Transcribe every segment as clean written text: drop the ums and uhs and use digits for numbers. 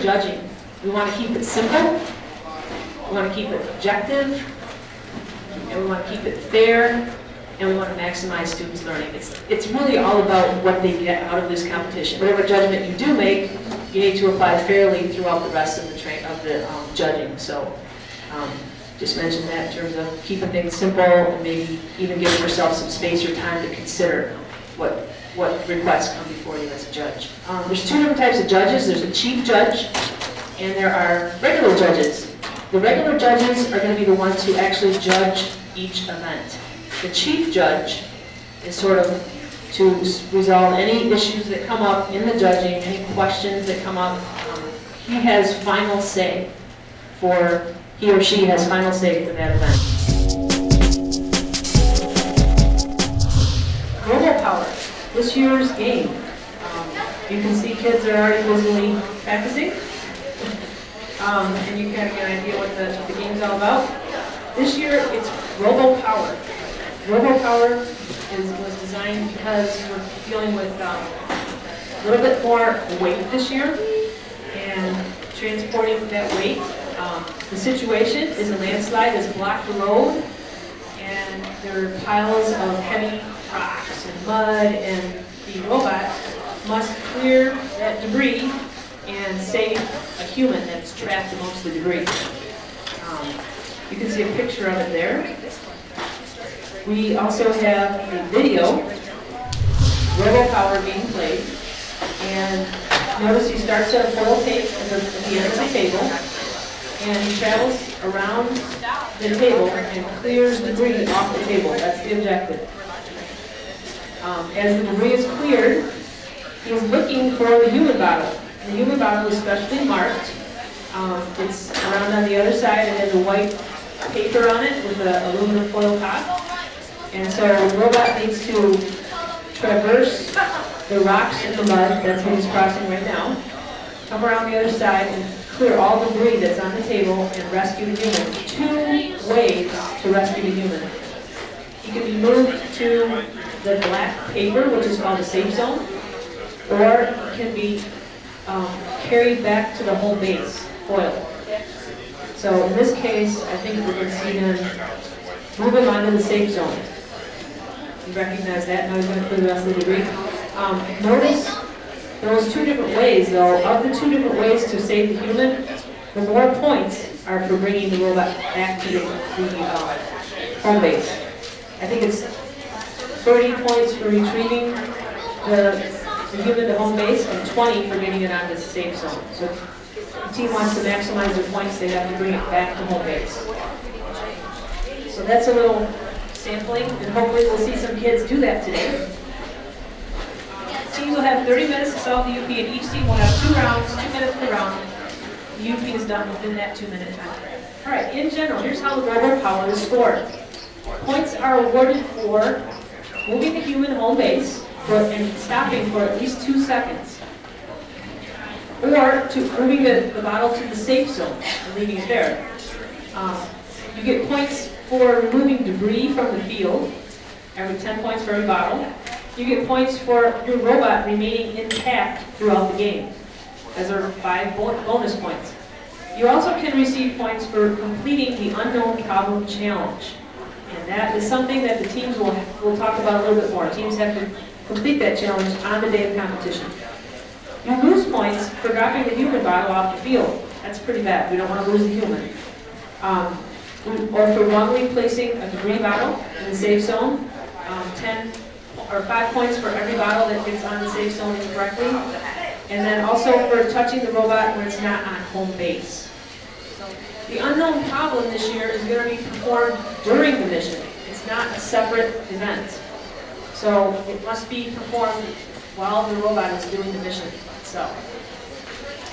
judging, we want to keep it simple, we want to keep it objective, and we want to keep it fair, and we want to maximize students' learning. It's really all about what they get out of this competition. Whatever judgment you do make, you need to apply fairly throughout the rest of the judging. So just mention that in terms of keeping things simple and maybe even giving yourself some space or time to consider what requests come before you as a judge. There's two different types of judges. There's a chief judge and there are regular judges. The regular judges are going to be the ones who actually judge each event. The chief judge is sort of to resolve any issues that come up in the judging, any questions that come up. He has final say he or she has final say for that event. RoboPower, this year's game. You can see kids are already busily practicing. And you kind of get an idea what the game's all about. This year, it's RoboPower. RoboPower was designed because we're dealing with a little bit more weight this year and transporting that weight. The situation is a landslide has blocked the road and there are piles of heavy rocks and mud, and the robot must clear that debris and save a human that's trapped amongst the debris. You can see a picture of it there. We also have a video, RoboPower being played, and notice he starts at a foil tape at the end of the table, and he travels around the table and clears debris off the table. That's the objective. As the debris is cleared, he's looking for the human bottle. The human bottle is specially marked. It's around on the other side. It has a white paper on it with an aluminum foil top. And so the robot needs to traverse the rocks and the mud, that's what he's crossing right now, come around the other side and clear all the debris that's on the table and rescue the human. Two ways to rescue the human. He can be moved to the black paper, which is called a safe zone, or it can be carried back to the home base, foil. So in this case, I think we're going to see him move him onto the safe zone. You recognize that? Now he's going to clear the rest of the debris. Notice those two different ways, though. Of the two different ways to save the human, the more points are for bringing the robot back to the home base. I think it's 30 points for retrieving the human to home base and 20 for getting it onto the safe zone. So if the team wants to maximize their points, they have to bring it back to home base. So that's a little sampling, and hopefully we'll see some kids do that today. Teams will have 30 minutes to solve the UP, and each team will have 2 rounds, 2 minutes per round. The UP is done within that 2-minute time. All right, in general, here's how the RoboPower is scored. Points are awarded for moving the human home base and stopping for at least 2 seconds, or to moving the bottle to the safe zone and leaving it there. You get points for removing debris from the field, every 10 points for every bottle. You get points for your robot remaining intact throughout the game. Those are 5 bonus points. You also can receive points for completing the unknown problem challenge. And that is something that the teams will talk about a little bit more. Teams have to complete that challenge on the day of competition. You lose points for dropping the human bottle off the field. That's pretty bad. We don't want to lose the human. Or for wrongly placing a debris bottle in the safe zone, 5 points for every bottle that gets on the safe zone incorrectly, and then also for touching the robot when it's not on home base. The unknown problem this year is going to be performed during the mission. It's not a separate event. So it must be performed while the robot is doing the mission itself.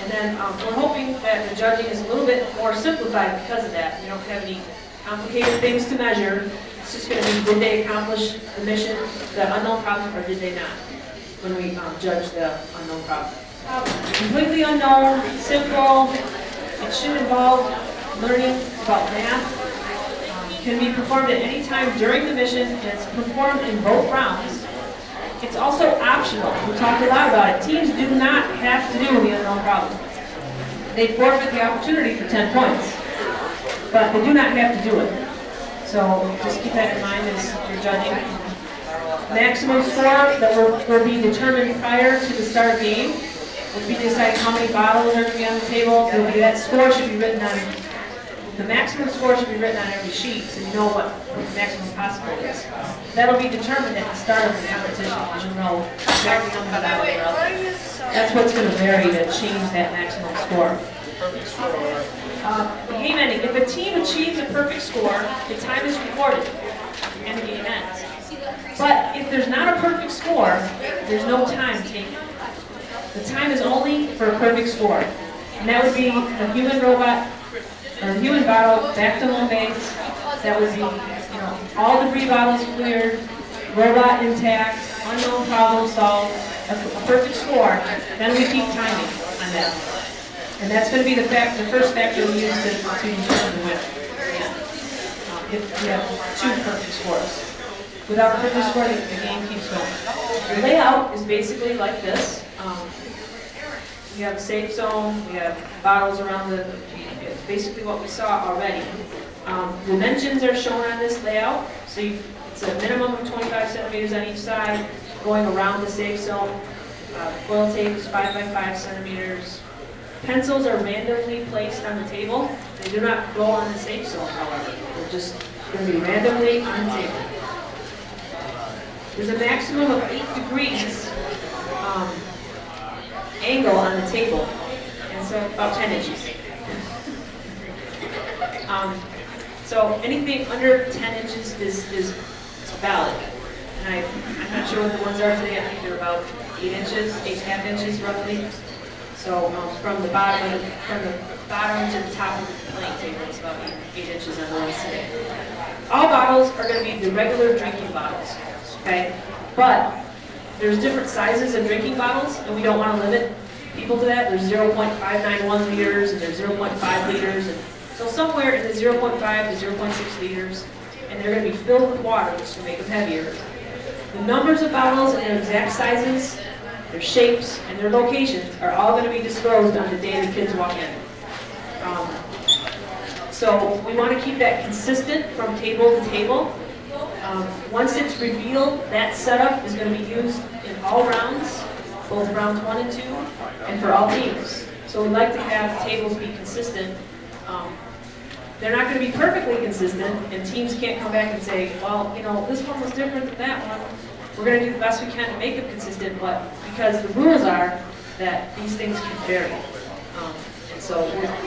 And then we're hoping that the judging is a little bit more simplified because of that. We don't have any complicated things to measure. It's just going to be, did they accomplish the mission, the unknown problem, or did they not, when we judge the unknown problem. Completely unknown, simple. It should involve learning about math. Can be performed at any time during the mission, and it's performed in both rounds. It's also optional. We talked a lot about it. Teams do not have to do the unknown problem. they forfeit the opportunity for 10 points. But they do not have to do it. So just keep that in mind as you're judging. Maximum score that will be determined prior to the start of the game will be deciding how many bottles are going to be on the table. That score should be written on, the maximum score should be written on every sheet so you know what the maximum possible is. That'll be determined at the start of the competition because you'll know exactly how many bottles are out there. That's what's going to vary to change that maximum score. The game ending. If a team achieves a perfect score, the time is recorded and the game ends. But if there's not a perfect score, there's no time taken. The time is only for a perfect score. And that would be a human robot, or a human bottle back to home base. That would be, all debris bottles cleared, robot intact, unknown problem solved, a perfect score. Then we keep timing on that. And that's going to be the first factor we use to determine the winner. If we have two perfect scores. Without a perfect score, the game keeps going. The layout is basically like this. We have a safe zone, we have bottles around it's basically what we saw already. Dimensions are shown on this layout. So it's a minimum of 25 centimeters on each side, going around the safe zone. Foil tape is 5 by 5 centimeters. Pencils are randomly placed on the table. They do not go on the safe zone, however. They're just going to be randomly on the table. There's a maximum of 8 degrees angle on the table, and so about 10 inches. So anything under 10 inches is valid. And I'm not sure what the ones are today. I think they're about 8 inches, 8.5 inches roughly. So from the bottom to the top of the playing table is about 8 inches on the ones today. All bottles are going to be the regular drinking bottles. Okay, but there's different sizes of drinking bottles, and we don't want to limit people to that. There's 0.591 liters, and there's 0.5 liters, and so somewhere in the 0.5 to 0.6 liters, and they're going to be filled with water, which will make them heavier. The numbers of bottles and their exact sizes, their shapes, and their locations are all going to be disclosed on the day the kids walk in. So we want to keep that consistent from table to table. Once it's revealed, that setup is going to be used in all rounds, both rounds 1 and 2, and for all teams. So we'd like to have tables be consistent. They're not going to be perfectly consistent, and teams can't come back and say, well, this one was different than that one. We're going to do the best we can to make them consistent, but because the rules are that these things can vary. And so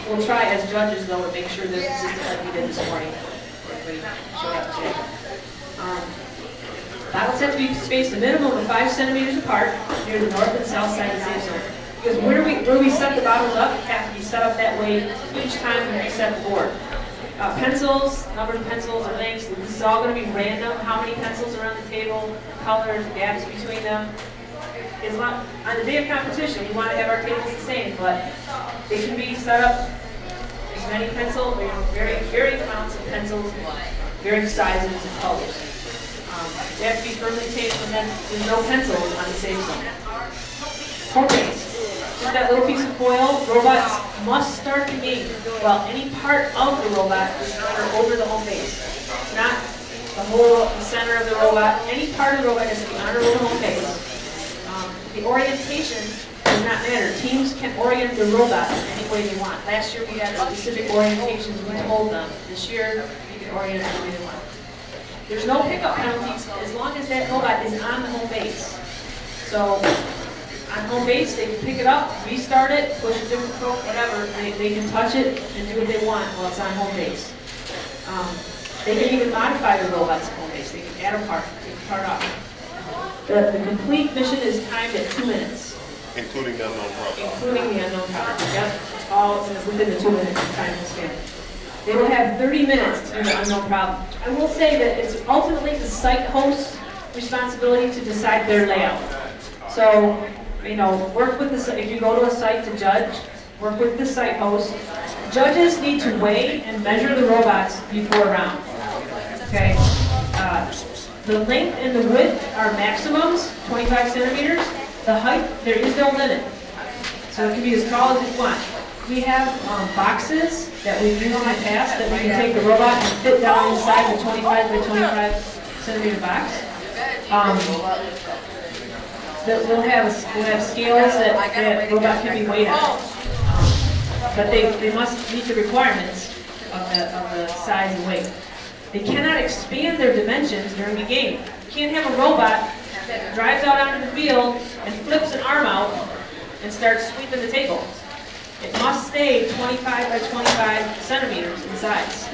we'll try as judges, though, to make sure they're consistent like we did this morning. Everybody showed up today. Bottles have to be spaced a minimum of 5 centimeters apart near the north and south side of the safe zone. Because where we set the bottles up have to be set up that way each time when we set the board. Pencils, number of pencils or lengths, this is all going to be random. How many pencils are on the table, colors, gaps between them. It's not, on the day of competition, we want to have our tables the same, but they can be set up as many pencils, varying amounts of pencils, varying sizes and colors. They have to be firmly taped, and then there's no pencils on the safe zone. Home base. Just that little piece of foil. Robots must start the game while any part of the robot is over the home base. Not the center of the robot. Any part of the robot has to be under the home base. The orientation does not matter. Teams can orient the robot any way they want. Last year we had specific orientations we told them. This year you can orient it any way they want. There's no pickup penalties as long as that robot is on the home base. So on home base, they can pick it up, restart it, push a different stroke, whatever. They can touch it and do what they want while it's on home base. They can even modify the robots at home base. They can add a part, take a part off. The complete mission is timed at 2 minutes. Including the unknown problem. Including the unknown problem. Yep, it's all within the 2 minutes time span. They will have 30 minutes to do the unknown problem. I will say that it's ultimately the site host's responsibility to decide their layout. So, work with if you go to a site to judge, work with the site host. Judges need to weigh and measure the robots before a round. Okay. The length and the width are maximums, 25 centimeters. The height, there is no limit. So it can be as tall as you want. We have boxes that we've used in the past that we can take the robot and fit down inside the 25 by 25 centimeter box. We'll have scales that the robot can be weighed on. But they must meet the requirements of the size and weight. They cannot expand their dimensions during the game. You can't have a robot that drives out onto the field and flips an arm out and starts sweeping the table. It must stay 25 by 25 centimeters in size.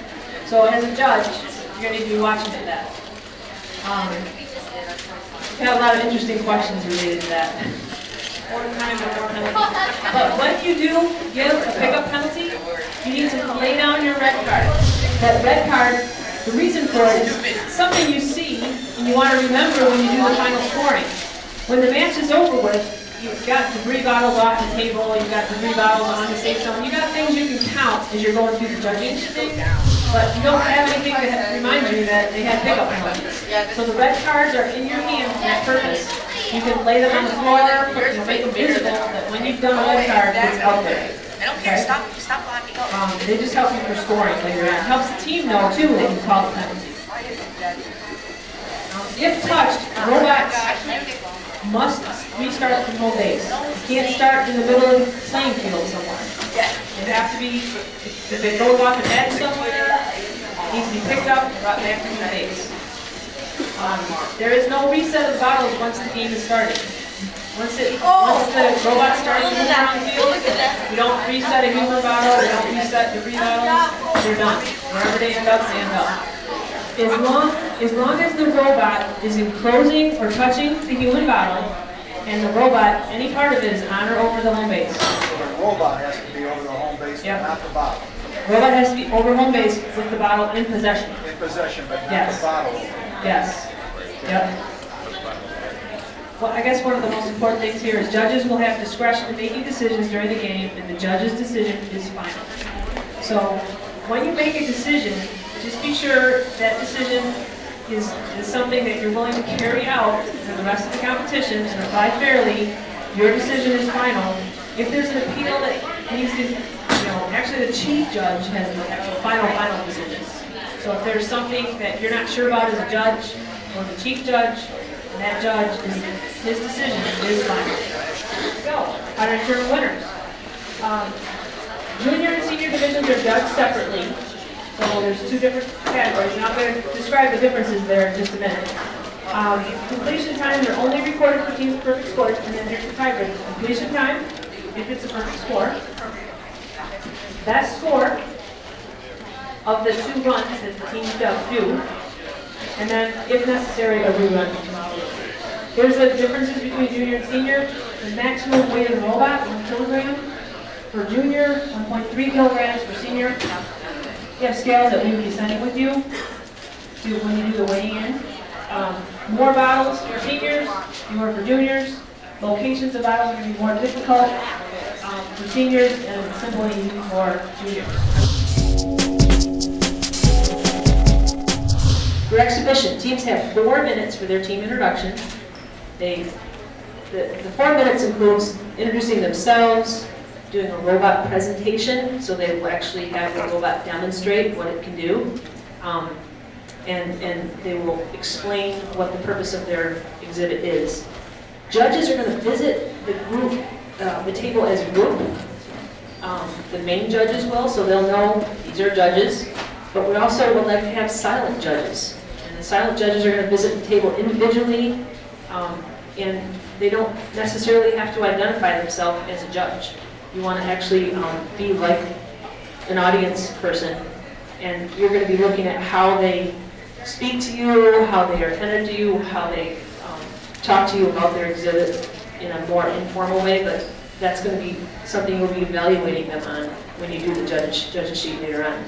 So as a judge, you're going to need to be watching for that. We've had a lot of interesting questions related to that. More time or more penalty. But when you do give a pickup penalty, you need to lay down your red card. That red card, the reason for it is something you see and you want to remember when you do the final scoring. When the match is over with, you've got debris bottles off the table, you've got debris bottles on the safe zone, you've got things you can count as you're going through the judging thing, but you don't have anything to remind you that they had pickup penalties. So the red cards are in your hand for that purpose. You can lay them on the floor, make them visible, that when you've done a red card, it's out there. I don't care, stop blocking. They just help you for scoring later on. It helps the team know, too, that you call the penalty. If touched, robots must restart from home base. You can't start in the middle of the playing field somewhere. It has to be, if it goes off an edge somewhere, it needs to be picked up and brought back to home base. There is no reset of bottles once the game is started. Once the robot starts to move around the field, we don't reset a human bottle, we don't reset debris bottles, they're done. Wherever they end up, they end up. As long as the robot is enclosing or touching the human bottle, and the robot, any part of it is on or over the home base. So the robot has to be over the home base, but not the bottle. Robot has to be over home base with the bottle in possession. In possession, but not the bottle. Yes. Yep. Well, I guess one of the most important things here is judges will have discretion in making decisions during the game, and the judge's decision is final. So when you make a decision, just be sure that decision is something that you're willing to carry out for the rest of the competition and apply fairly. Your decision is final. If there's an appeal that needs to, actually the chief judge has the actual final decision. So if there's something that you're not sure about as a judge, or the chief judge, and that judge, his decision is final. So, how to determine winners. Junior and senior divisions are judged separately. So there's two different categories, and I'm going to describe the differences there in just a minute. Completion times are only recorded for teams' perfect scores, and then there's the tiebreaker. Completion time, if it's a perfect score. That score of the 2 runs that the team does do, and then, if necessary, a rerun. Here's the differences between junior and senior. The maximum weight of the robot, 1 kilogram. For junior, 1.3 kilograms. For senior, you have scales that we will be sending with you when you do the weighing in. More bottles for seniors, fewer for juniors. Locations of bottles are going to be more difficult for seniors and simple and easy for juniors. For exhibition, teams have 4 minutes for their team introduction. The 4 minutes includes introducing themselves, doing a robot presentation, so they will actually have the robot demonstrate what it can do, and they will explain what the purpose of their exhibit is. Judges are going to visit the group, the table as a group. The main judges will, so they'll know these are judges, but we also would like to have silent judges. And the silent judges are going to visit the table individually, and they don't necessarily have to identify themselves as a judge. You want to actually be like an audience person, and you're going to be looking at how they speak to you, how they are attentive to you, how they talk to you about their exhibit in a more informal way, but that's going to be something you'll be evaluating them on when you do the judges sheet later on.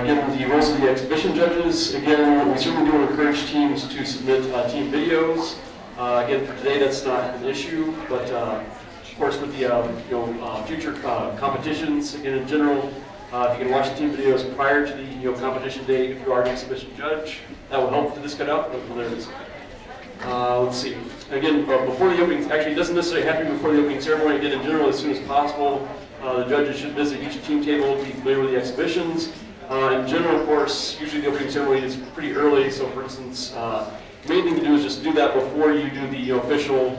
Again, the roles of the exhibition judges, again, we certainly do encourage teams to submit team videos. Again, for today, that's not an issue, but of course, with the future competitions, again, in general, if you can watch the team videos prior to the competition date, if you are an exhibition judge, that will help this cut out. Well, there it is. Let's see. Again, before the opening, actually, it doesn't necessarily have to be before the opening ceremony. Again, in general, as soon as possible. The judges should visit each team table to be familiar with the exhibitions. In general, of course, usually the opening ceremony is pretty early, so for instance, the main thing to do is just do that before you do the official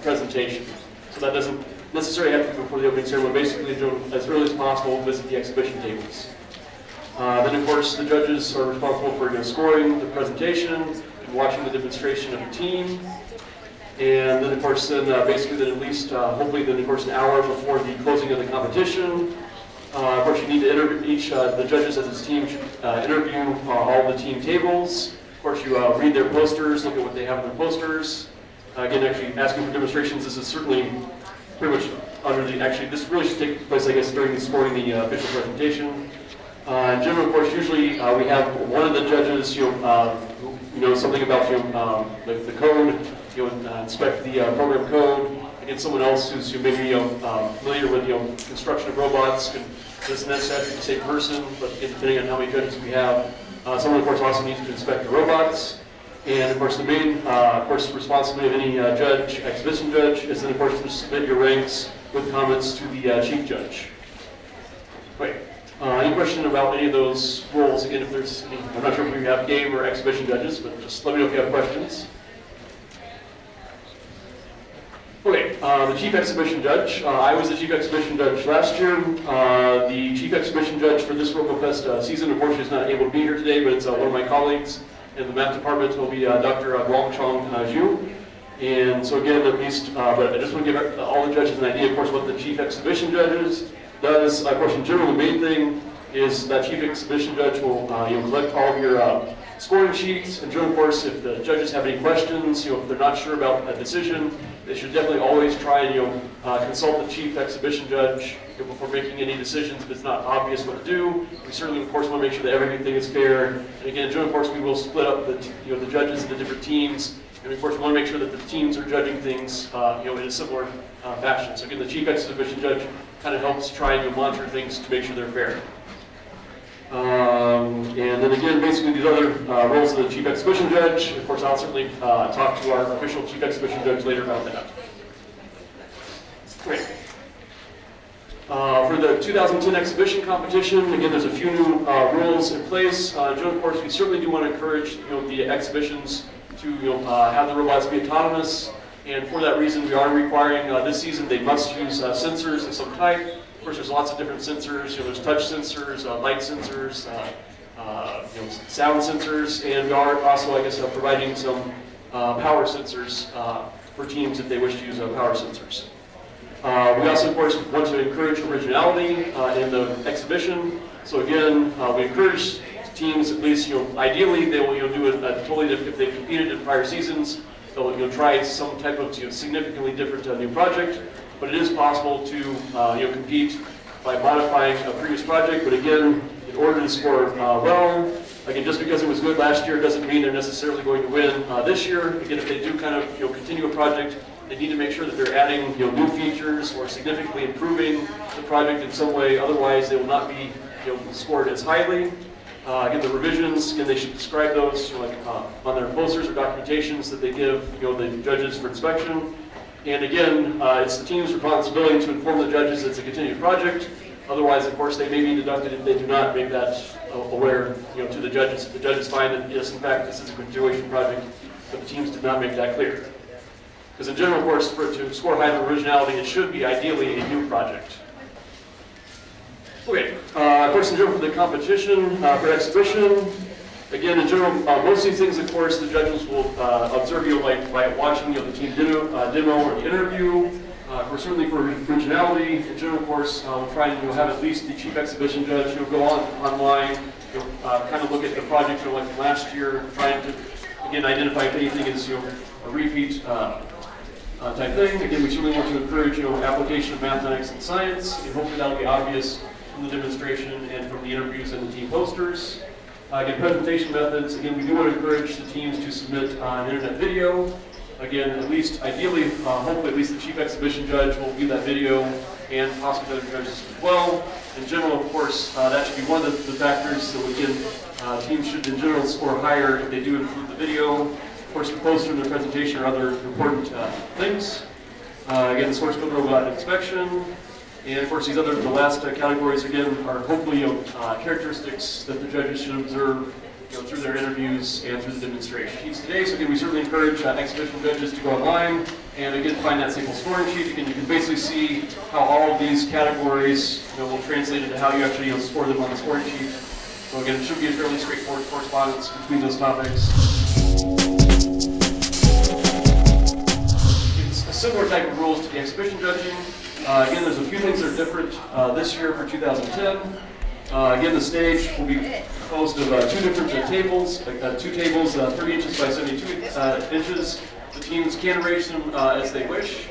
presentation. So that doesn't necessarily have to be before the opening ceremony. Basically, as early as possible, visit the exhibition tables. Then, of course, the judges are responsible for scoring the presentation and watching the demonstration of the team. And then, of course, basically, at least, hopefully, then, of course, an hour before the closing of the competition. Of course, you need to interview the judges as his team should interview all the team tables. Of course, you read their posters, look at what they have in their posters. Again, actually asking for demonstrations, this is certainly pretty much under the, actually, this really should take place, I guess, during the official presentation. In general, of course, usually we have one of the judges, who knows something about the code, inspect the program code. Again, someone else who's maybe familiar with construction of robots. Doesn't necessarily be the same person, but again, depending on how many judges we have, someone, of course, also needs to inspect the robots. And of course, the main, responsibility of any exhibition judge, is then, of course, to submit your ranks with comments to the chief judge. Wait. Any question about any of those roles? Again, if there's any, I'm not sure if we have game or exhibition judges, but just let me know if you have questions. Okay, the chief exhibition judge. I was the chief exhibition judge last year. The chief exhibition judge for this RoboFest season, unfortunately, is not able to be here today, but it's one of my colleagues in the math department. Will be Dr. Guangchong Zhu. And so again, at least, but I just want to give all the judges an idea, of course, what the chief exhibition judge does. Of course, in general, the main thing is that chief exhibition judge will collect all of your scoring sheets. And of course, if the judges have any questions, if they're not sure about a decision, they should definitely always try and consult the chief exhibition judge before making any decisions. If it's not obvious what to do, we certainly, of course, want to make sure that everything is fair. And again, of course, we will split up the judges into different teams. And of course, we want to make sure that the teams are judging things in a similar fashion. So again, the chief exhibition judge kind of helps try and monitor things to make sure they're fair. And then again, basically these other roles of the chief exhibition judge. Of course, I'll certainly talk to our official chief exhibition judge later about that. Great. For the 2010 exhibition competition, again, there's a few new rules in place. Of course, we certainly do want to encourage the exhibitions to have the robots be autonomous. And for that reason, we are requiring this season they must use sensors of some type. Of course, there's lots of different sensors. There's touch sensors, light sensors, sound sensors, and we are also, I guess, providing some power sensors for teams if they wish to use power sensors. We also, of course, want to encourage originality in the exhibition. So again, we encourage teams, at least, ideally, they will do it totally different. If they've competed in prior seasons, they'll try some type of significantly different new project. But it is possible to compete by modifying a previous project. But again, in order to score well, again, just because it was good last year doesn't mean they're necessarily going to win this year. Again, if they do kind of continue a project, they need to make sure that they're adding new features or significantly improving the project in some way. Otherwise, they will not be scored as highly. Again, the revisions, again, they should describe those on their posters or documentations that they give the judges for inspection. And again, it's the team's responsibility to inform the judges it's a continued project. Otherwise, of course, they may be deducted if they do not make that aware to the judges. If the judges find that, yes, in fact, this is a continuation project, but the teams did not make that clear. Because in general, of course, for it to score high in originality, it should be ideally a new project. Okay, of course, in general, for the competition, for exhibition, again, in general, most of these things, of course, the judges will observe by watching the team demo or the interview. For certainly for originality, in general, of course, we'll try and have at least the chief exhibition judge go online, kind of look at the project like from last year, trying to again identify if anything is a repeat type thing. Again, we certainly want to encourage application of mathematics and science, and hopefully that'll be obvious from the demonstration and from the interviews and the team posters. Again, presentation methods. Again, we do want to encourage the teams to submit an internet video. Again, at least, ideally, hopefully at least the chief exhibition judge will view that video and possibly other judges as well. In general, of course, that should be one of the factors. So again, teams should in general score higher if they do include the video. Of course, the poster and the presentation are other important things. Again, the source code robot inspection. And of course, the last categories again are hopefully characteristics that the judges should observe through their interviews and through the demonstration sheets today. So again, we certainly encourage exhibition judges to go online and again find that sample scoring sheet. Again, you can basically see how all of these categories will translate into how you actually score them on the scoring sheet. So again, it should be a fairly straightforward correspondence between those topics. It's a similar type of rules to the exhibition judging. Again, there's a few things that are different this year for 2010. Again, the stage will be composed of two different tables, 3 inches by 72 inches. The teams can arrange them as they wish.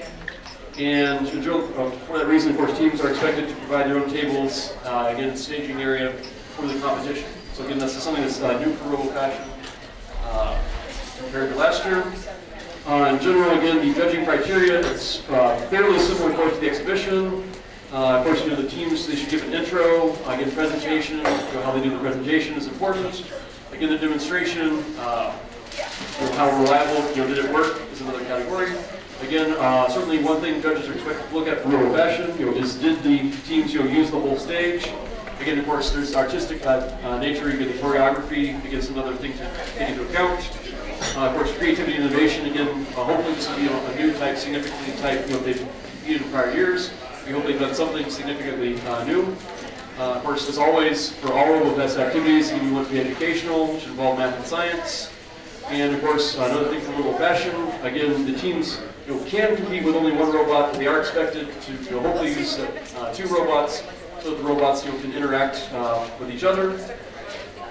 And for that reason, of course, teams are expected to provide their own tables, again, staging area for the competition. So again, that's something that's new for RoboFashion compared to last year. In general, again, the judging criteria, it's fairly similar, of course, to the exhibition. Of course, the teams, they should give an intro, again, presentation, how they do the presentation is important. Again, the demonstration, how reliable, did it work is another category. Again, certainly one thing judges are expected to look at for RoboFashion, is did the teams, use the whole stage? Again, of course, there's artistic nature, you get the choreography, again, some other things to take into account. Of course, creativity and innovation, again, hopefully this will be a new type, significantly type, they've competed in prior years. We hope they've done something significantly new. Of course, as always, for all RoboFest activities, you want to be educational, which involve math and science. And of course, another thing for RoboFashion, again, the teams can compete with only one robot. They are expected to hopefully use 2 robots so that the robots can interact with each other.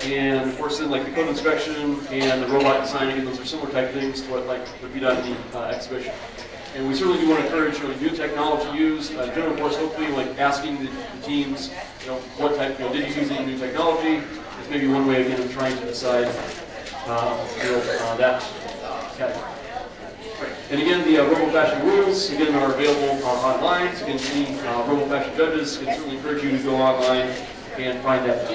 And of course, then like the code inspection and the robot design, again, those are similar type things to what would be done in the exhibition. And we certainly do want to encourage new technology used. In general, of course, hopefully asking the teams, what type, did you use any new technology? Is maybe one way again of trying to decide that category. And again, the RoboFashion rules again are available online. So again, any RoboFashion judges can certainly encourage you to go online and find that.